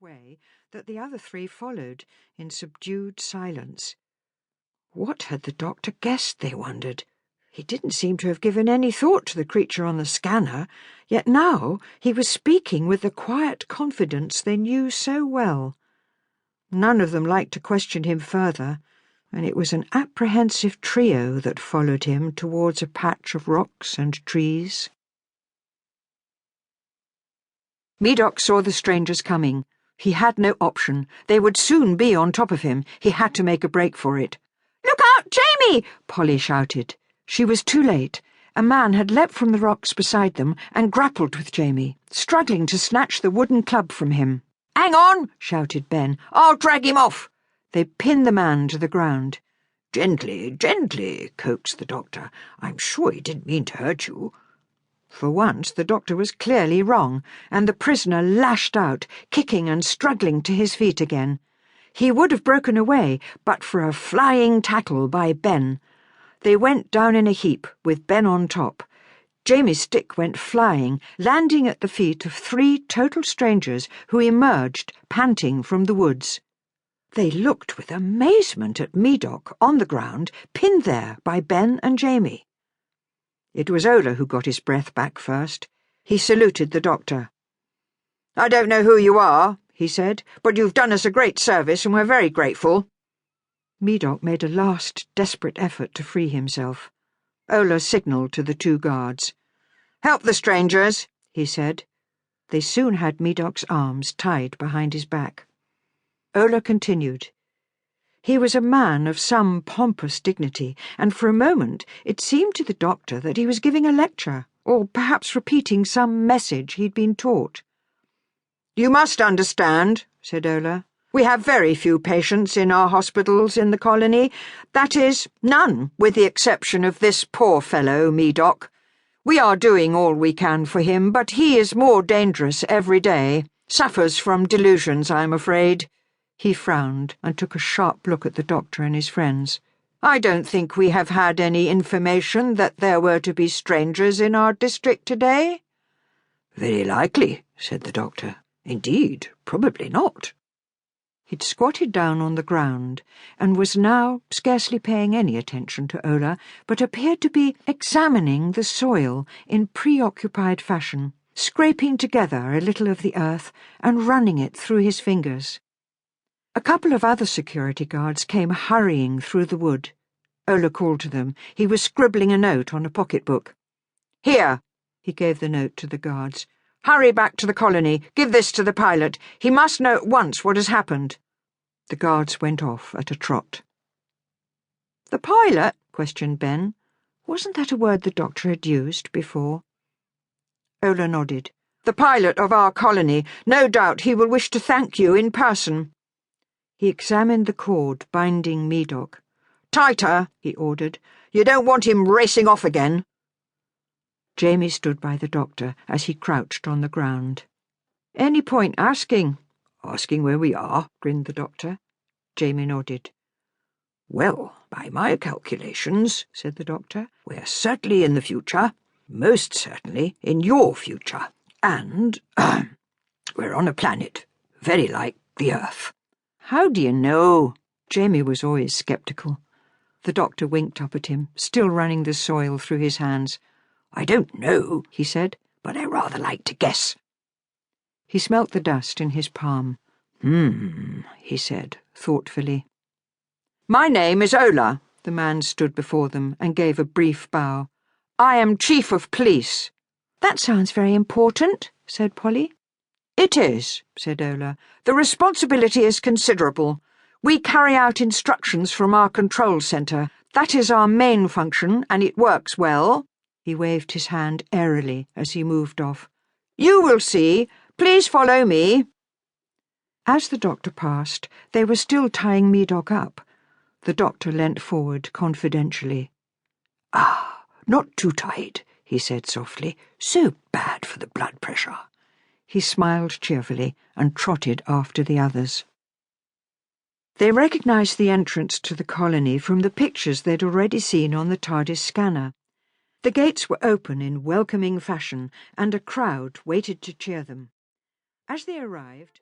way that the other three followed in subdued silence. What had the doctor guessed, they wondered? He didn't seem to have given any thought to the creature on the scanner, yet now he was speaking with the quiet confidence they knew so well. None of them liked to question him further, and it was an apprehensive trio that followed him towards a patch of rocks and trees. Medoc saw the strangers coming. He had no option. They would soon be on top of him. He had to make a break for it. "Look out, Jamie!" Polly shouted. She was too late. A man had leapt from the rocks beside them and grappled with Jamie, struggling to snatch the wooden club from him. "Hang on!" shouted Ben. "I'll drag him off!" They pinned the man to the ground. "Gently, gently," coaxed the doctor. "I'm sure he didn't mean to hurt you." For once the doctor was clearly wrong, and the prisoner lashed out, kicking and struggling to his feet again. He would have broken away, but for a flying tackle by Ben. They went down in a heap, with Ben on top. Jamie's stick went flying, landing at the feet of 3 total strangers who emerged, panting, from the woods. They looked with amazement at Medoc on the ground, pinned there by Ben and Jamie. It was Ola who got his breath back first. He saluted the doctor. "I don't know who you are," he said, "but you've done us a great service and we're very grateful." Medoc made a last desperate effort to free himself. Ola signalled to the 2 guards. "Help the strangers," he said. They soon had Medoc's arms tied behind his back. Ola continued. He was a man of some pompous dignity, and for a moment it seemed to the doctor that he was giving a lecture, or perhaps repeating some message he'd been taught. "You must understand," said Ola. "We have very few patients in our hospitals in the colony. That is, none, with the exception of this poor fellow, Medoc. We are doing all we can for him, but he is more dangerous every day. Suffers from delusions, I'm afraid." He frowned and took a sharp look at the doctor and his friends. "I don't think we have had any information that there were to be strangers in our district today." "Very likely," said the doctor. "Indeed, probably not." He'd squatted down on the ground and was now scarcely paying any attention to Ola, but appeared to be examining the soil in preoccupied fashion, scraping together a little of the earth and running it through his fingers. A couple of other security guards came hurrying through the wood. Ola called to them. He was scribbling a note on a pocketbook. "Here," he gave the note to the guards. "Hurry back to the colony. Give this to the pilot. He must know at once what has happened." The guards went off at a trot. "The pilot?" questioned Ben. Wasn't that a word the doctor had used before? Ola nodded. "The pilot of our colony. No doubt he will wish to thank you in person." He examined the cord binding Medoc. "Tighter," he ordered. "You don't want him racing off again." Jamie stood by the doctor as he crouched on the ground. "Any point asking?" "Asking where we are," grinned the doctor. Jamie nodded. "Well, by my calculations," said the doctor, "we're certainly in the future, most certainly in your future, and we're on a planet very like the Earth." "How do you know?" Jamie was always sceptical. The doctor winked up at him, still running the soil through his hands. "I don't know," he said, "but I rather like to guess." He smelt the dust in his palm. He said, thoughtfully. "My name is Ola." The man stood before them and gave a brief bow. "I am Chief of Police." "That sounds very important," said Polly. "It is," said Ola. "The responsibility is considerable. We carry out instructions from our control centre. That is our main function, and it works well." He waved his hand airily as he moved off. "You will see. Please follow me." As the doctor passed, they were still tying Medoc up. The doctor leant forward confidentially. "Ah, not too tight," he said softly. "So bad for the blood pressure." He smiled cheerfully and trotted after the others. They recognized the entrance to the colony from the pictures they'd already seen on the TARDIS scanner. The gates were open in welcoming fashion, and a crowd waited to cheer them. As they arrived,